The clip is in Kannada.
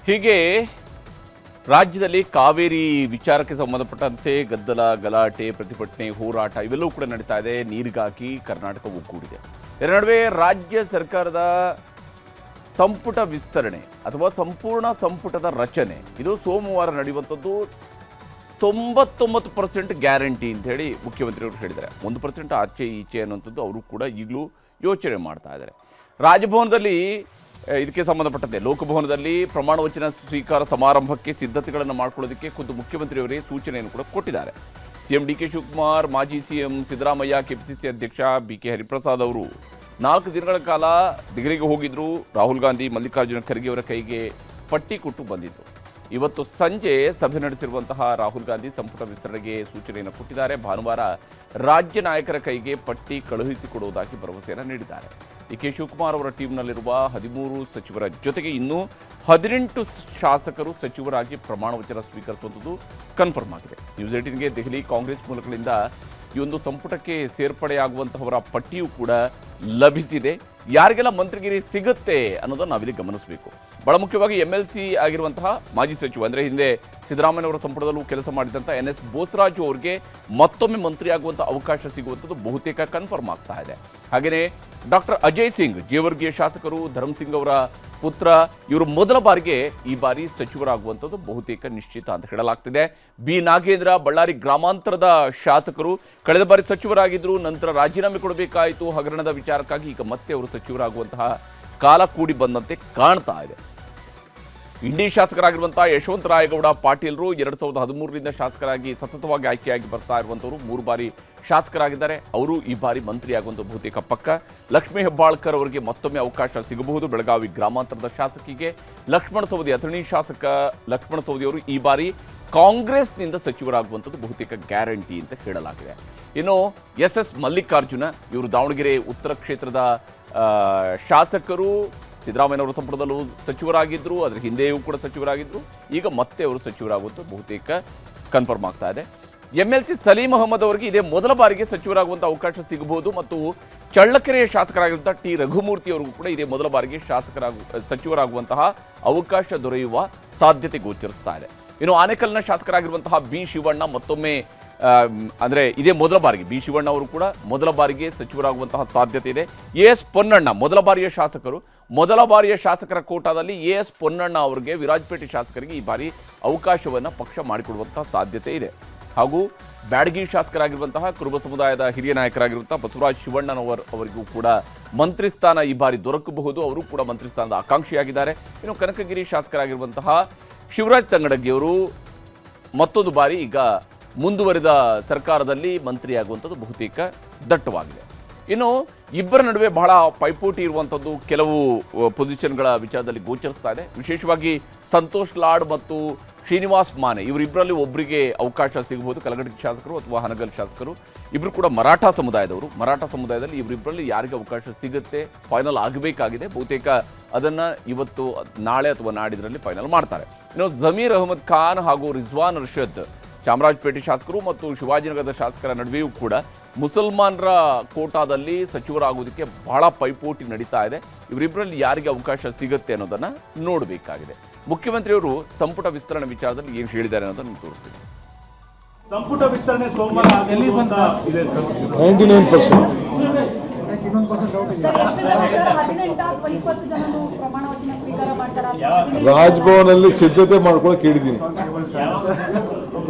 ಹೀಗೆ ರಾಜ್ಯದಲ್ಲಿ ಕಾವೇರಿ ವಿಚಾರಕ್ಕೆ ಸಂಬಂಧಪಟ್ಟಂತೆ ಗದ್ದಲ ಗಲಾಟೆ ಪ್ರತಿಭಟನೆ ಹೋರಾಟ ಇವೆಲ್ಲವೂ ಕೂಡ ನಡೀತಾ ಇದೆ. ನೀರಿಗಾಗಿ ಕರ್ನಾಟಕ ಒಗ್ಗೂಡಿದೆ. ಇದರ ನಡುವೆ ರಾಜ್ಯ ಸರ್ಕಾರದ ಸಂಪುಟ ವಿಸ್ತರಣೆ ಅಥವಾ ಸಂಪೂರ್ಣ ಸಂಪುಟದ ರಚನೆ ಇದು ಸೋಮವಾರ ನಡೆಯುವಂಥದ್ದು. 99% ಗ್ಯಾರಂಟಿ ಅಂತ ಹೇಳಿ ಮುಖ್ಯಮಂತ್ರಿಯವರು ಹೇಳಿದ್ದಾರೆ. 1% ಆಚೆ ಈಚೆ ಅನ್ನುವಂಥದ್ದು ಅವರು ಕೂಡ ಈಗಲೂ ಯೋಚನೆ ಮಾಡ್ತಾ ಇದ್ದಾರೆ. ರಾಜಭವನದಲ್ಲಿ ಇದಕ್ಕೆ ಸಂಬಂಧಪಟ್ಟಂತೆ ಲೋಕಭವನದಲ್ಲಿ ಪ್ರಮಾಣ ವಚನ ಸ್ವೀಕಾರ ಸಮಾರಂಭಕ್ಕೆ ಸಿದ್ಧತೆಗಳನ್ನು ಮಾಡಿಕೊಳ್ಳೋದಕ್ಕೆ ಖುದ್ದು ಮುಖ್ಯಮಂತ್ರಿಯವರೇ ಸೂಚನೆಯನ್ನು ಕೂಡ ಕೊಟ್ಟಿದ್ದಾರೆ. ಸಿಎಂ ಡಿ ಕೆ ಶಿವಕುಮಾರ್, ಮಾಜಿ ಸಿಎಂ ಸಿದ್ದರಾಮಯ್ಯ, ಕೆಪಿಸಿಸಿ ಅಧ್ಯಕ್ಷ BK ಹರಿಪ್ರಸಾದ್ ಅವರು 4 ದಿನಗಳ ಕಾಲ ದೆಹಲಿಗೆ ಹೋಗಿದ್ರು. ರಾಹುಲ್ ಗಾಂಧಿ, ಮಲ್ಲಿಕಾರ್ಜುನ ಖರ್ಗೆ ಅವರ ಕೈಗೆ ಪಟ್ಟಿ ಕೊಟ್ಟು ಬಂದಿದ್ದು. ಇವತ್ತು ಸಂಜೆ ಸಭೆ ನಡೆಸಿರುವಂತಹ ರಾಹುಲ್ ಗಾಂಧಿ ಸಂಪುಟ ವಿಸ್ತರಣೆಗೆ ಸೂಚನೆಯನ್ನು ಕೊಟ್ಟಿದ್ದಾರೆ. ಭಾನುವಾರ ರಾಜ್ಯ ನಾಯಕರ ಕೈಗೆ ಪಟ್ಟಿ ಕಳುಹಿಸಿಕೊಡುವುದಾಗಿ ಭರವಸೆಯನ್ನು ನೀಡಿದ್ದಾರೆ. ಡಿ.ಕೆ. ಶಿವಕುಮಾರ್ ಅವರ ಟೀಮ್ನಲ್ಲಿರುವ 13 ಸಚಿವರ ಜೊತೆಗೆ ಇನ್ನೂ 18 ಶಾಸಕರು ಸಚಿವರಾಗಿ ಪ್ರಮಾಣ ವಚನ ಸ್ವೀಕರಿಸುವಂಥದ್ದು ಕನ್ಫರ್ಮ್ ಆಗಿದೆ. ನ್ಯೂಸ್ 18ಗೆ ದೆಹಲಿ ಕಾಂಗ್ರೆಸ್ ಮೂಲಗಳಿಂದ ಈ ಒಂದು ಸಂಪುಟಕ್ಕೆ ಸೇರ್ಪಡೆಯಾಗುವಂತಹವರ ಪಟ್ಟಿಯೂ ಕೂಡ ಲಭಿಸಿದೆ. ಯಾರಿಗೆಲ್ಲ ಮಂತ್ರಿಗಿರಿ ಸಿಗುತ್ತೆ ಅನ್ನೋದನ್ನು ನಾವಿಲ್ಲಿ ಗಮನಿಸಬೇಕು. ಬಹಳ ಮುಖ್ಯವಾಗಿ MLC ಆಗಿರುವಂತಹ ಮಾಜಿ ಸಚಿವ ಅಂದರೆ ಹಿಂದೆ ಸಿದ್ದರಾಮಯ್ಯವರ ಸಂಪುಟದಲ್ಲೂ ಕೆಲಸ ಮಾಡಿದಂಥ NS ಬೋಸರಾಜು ಅವರಿಗೆ ಮತ್ತೊಮ್ಮೆ ಮಂತ್ರಿ ಆಗುವಂಥ ಅವಕಾಶ ಸಿಗುವಂಥದ್ದು ಬಹುತೇಕ ಕನ್ಫರ್ಮ್ ಆಗ್ತಾ ಇದೆ. ಹಾಗೆಯೇ ಡಾಕ್ಟರ್ ಅಜಯ್ ಸಿಂಗ್, ಜೇವರ್ಗಿಯ ಶಾಸಕರು, ಧರ್ಮ್ ಸಿಂಗ್ ಅವರ ಪುತ್ರ, ಇವರು ಮೊದಲ ಬಾರಿಗೆ ಈ ಬಾರಿ ಸಚಿವರಾಗುವಂಥದ್ದು ಬಹುತೇಕ ನಿಶ್ಚಿತ ಅಂತ ಹೇಳಲಾಗ್ತಿದೆ. ಬಿ ನಾಗೇಂದ್ರ, ಬಳ್ಳಾರಿ ಗ್ರಾಮಾಂತರದ ಶಾಸಕರು, ಕಳೆದ ಬಾರಿ ಸಚಿವರಾಗಿದ್ದರು, ನಂತರ ರಾಜೀನಾಮೆ ಕೊಡಬೇಕಾಯಿತು ಹಗರಣದ ವಿಚಾರಕ್ಕಾಗಿ. ಈಗ ಮತ್ತೆ ಅವರು ಸಚಿವರಾಗುವಂತಹ ಕಾಲ ಕೂಡಿ ಬಂದಂತೆ ಕಾಣ್ತಾ ಇದೆ. ಇಂಡಿ ಶಾಸಕರಾಗಿರುವಂತಹ ಯಶವಂತ ರಾಯಗೌಡ ಪಾಟೀಲ್ರು 2013ರಿಂದ ಶಾಸಕರಾಗಿ ಸತತವಾಗಿ ಆಯ್ಕೆಯಾಗಿ ಬರ್ತಾ ಇರುವಂಥವರು 3 ಬಾರಿ ಶಾಸಕರಾಗಿದ್ದಾರೆ. ಅವರು ಈ ಬಾರಿ ಮಂತ್ರಿಯಾಗುವಂಥ ಬಹುತೇಕ ಪಕ್ಕ. ಲಕ್ಷ್ಮೀ ಹೆಬ್ಬಾಳ್ಕರ್ ಅವರಿಗೆ ಮತ್ತೊಮ್ಮೆ ಅವಕಾಶ ಸಿಗಬಹುದು. ಬೆಳಗಾವಿ ಗ್ರಾಮಾಂತರದ ಶಾಸಕಿಗೆ ಲಕ್ಷ್ಮಣ ಸವದಿ, ಅಥಣಿ ಶಾಸಕ ಲಕ್ಷ್ಮಣ ಸವದಿ ಅವರು ಈ ಬಾರಿ ಕಾಂಗ್ರೆಸ್ನಿಂದ ಸಚಿವರಾಗುವಂಥದ್ದು ಬಹುತೇಕ ಗ್ಯಾರಂಟಿ ಅಂತ ಹೇಳಲಾಗಿದೆ. ಇನ್ನು SS ಮಲ್ಲಿಕಾರ್ಜುನ ಇವರು ದಾವಣಗೆರೆ ಉತ್ತರ ಕ್ಷೇತ್ರದ ಶಾಸಕರು, ಸಿದ್ದರಾಮಯ್ಯನವರ ಸಂಪುಟದಲ್ಲೂ ಸಚಿವರಾಗಿದ್ದರು, ಅದರ ಹಿಂದೆಯೂ ಕೂಡ ಸಚಿವರಾಗಿದ್ದರು. ಈಗ ಮತ್ತೆ ಅವರು ಸಚಿವರಾಗುವಂಥ ಬಹುತೇಕ ಕನ್ಫರ್ಮ್ ಆಗ್ತಾ ಇದೆ. MLC ಸಲೀಂ ಅಹಮದ್ ಅವರಿಗೆ ಇದೇ ಮೊದಲ ಬಾರಿಗೆ ಸಚಿವರಾಗುವಂಥ ಅವಕಾಶ ಸಿಗಬಹುದು. ಮತ್ತು ಚಳ್ಳಕೆರೆಯ ಶಾಸಕರಾಗಿರುವಂಥ T ರಘುಮೂರ್ತಿ ಅವರಿಗೂ ಕೂಡ ಇದೇ ಮೊದಲ ಬಾರಿಗೆ ಸಚಿವರಾಗುವಂತಹ ಅವಕಾಶ ದೊರೆಯುವ ಸಾಧ್ಯತೆ ಗೋಚರಿಸ್ತಾ ಇದೆ. ಇನ್ನು ಆನೇಕಲ್ನ ಶಾಸಕರಾಗಿರುವಂತಹ B ಶಿವಣ್ಣ ಮತ್ತೊಮ್ಮೆ ಅಂದರೆ ಇದೇ ಮೊದಲ ಬಾರಿಗೆ B ಶಿವಣ್ಣ ಅವರು ಕೂಡ ಮೊದಲ ಬಾರಿಗೆ ಸಚಿವರಾಗುವಂತಹ ಸಾಧ್ಯತೆ ಇದೆ. AS ಪೊನ್ನಣ್ಣ ಮೊದಲ ಬಾರಿಯ ಶಾಸಕರು. ಮೊದಲ ಬಾರಿಯ ಶಾಸಕರ ಕೋಟಾದಲ್ಲಿ AS ಪೊನ್ನಣ್ಣ ಅವರಿಗೆ, ವಿರಾಜಪೇಟೆ ಶಾಸಕರಿಗೆ ಈ ಬಾರಿ ಅವಕಾಶವನ್ನು ಪಕ್ಷ ಮಾಡಿಕೊಡುವಂತಹ ಸಾಧ್ಯತೆ ಇದೆ. ಹಾಗೂ ಬ್ಯಾಡಗಿ ಶಾಸಕರಾಗಿರುವಂತಹ ಕುರುಬ ಸಮುದಾಯದ ಹಿರಿಯ ನಾಯಕರಾಗಿರುವಂತಹ ಬಸವರಾಜ ಶಿವಣ್ಣನವರಿಗೂ ಕೂಡ ಮಂತ್ರಿ ಸ್ಥಾನ ಈ ಬಾರಿ ದೊರಕಬಹುದು. ಅವರು ಕೂಡ ಮಂತ್ರಿ ಸ್ಥಾನದ ಆಕಾಂಕ್ಷಿಯಾಗಿದ್ದಾರೆ. ಇನ್ನು ಕನಕಗಿರಿ ಶಾಸಕರಾಗಿರುವಂತಹ ಶಿವರಾಜ್ ತಂಗಡಗಿಯವರು ಮತ್ತೊಂದು ಬಾರಿ ಈಗ ಮುಂದುವರಿದ ಸರ್ಕಾರದಲ್ಲಿ ಮಂತ್ರಿಯಾಗುವಂಥದ್ದು ಬಹುತೇಕ ದಟ್ಟವಾಗಿದೆ. ಇನ್ನು ಇಬ್ಬರ ನಡುವೆ ಬಹಳ ಪೈಪೋಟಿ ಇರುವಂಥದ್ದು ಕೆಲವು ಪೊಸಿಷನ್ಗಳ ವಿಚಾರದಲ್ಲಿ ಗೋಚರಿಸ್ತಾ ಇದೆ. ವಿಶೇಷವಾಗಿ ಸಂತೋಷ್ ಲಾಡ್ ಮತ್ತು ಶ್ರೀನಿವಾಸ್ ಮಾನೆ ಇವರಿಬ್ಬರಲ್ಲಿ ಒಬ್ಬರಿಗೆ ಅವಕಾಶ ಸಿಗಬಹುದು. ಕಲಘಟಗಿ ಶಾಸಕರು ಅಥವಾ ಹನಗಲ್ ಶಾಸಕರು, ಇಬ್ಬರು ಕೂಡ ಮರಾಠ ಸಮುದಾಯದವರು. ಮರಾಠ ಸಮುದಾಯದಲ್ಲಿ ಇವರಿಬ್ಬರಲ್ಲಿ ಯಾರಿಗೆ ಅವಕಾಶ ಸಿಗುತ್ತೆ ಫೈನಲ್ ಆಗಬೇಕಾಗಿದೆ. ಬಹುತೇಕ ಅದನ್ನು ಇವತ್ತು, ನಾಳೆ ಅಥವಾ ನಾಡಿದ್ರಲ್ಲಿ ಫೈನಲ್ ಮಾಡ್ತಾರೆ. ಇನ್ನು ಜಮೀರ್ ಅಹಮದ್ ಖಾನ್ ಹಾಗೂ ರಿಜ್ವಾನ್ ಅರ್ಷದ್ ಚಾಮರಾಜಪೇಟೆ ಶಾಸಕರು ಮತ್ತು ಶಿವಾಜಿನಗರದ ಶಾಸಕರ ನಡುವೆಯೂ ಕೂಡ ಮುಸಲ್ಮಾನರ ಕೋಟಾದಲ್ಲಿ ಸಚಿವರಾಗುವುದಕ್ಕೆ ಬಹಳ ಪೈಪೋಟಿ ನಡೀತಾ ಇದೆ. ಇವರಿಬ್ಬರಲ್ಲಿ ಯಾರಿಗೆ ಅವಕಾಶ ಸಿಗುತ್ತೆ ಅನ್ನೋದನ್ನು ನೋಡಬೇಕಾಗಿದೆ. ಮುಖ್ಯಮಂತ್ರಿಯವರು ಸಂಪುಟ ವಿಸ್ತರಣೆ ವಿಚಾರದಲ್ಲಿ ಏನು ಹೇಳಿದ್ದಾರೆ ಅನ್ನೋದನ್ನು ತೋರಿಸ್ತೀನಿ. ಸಂಪುಟ ವಿಸ್ತರಣೆ ಸೋಮವಾರ ಇದೆ ಸರ್. 99%. ರಾಜಭವನಲ್ಲಿ ಸಿದ್ಧತೆ ಮಾಡ್ಕೊಳಕ್ಕೆ ಹೇಳಿದ್ದೀನಿ.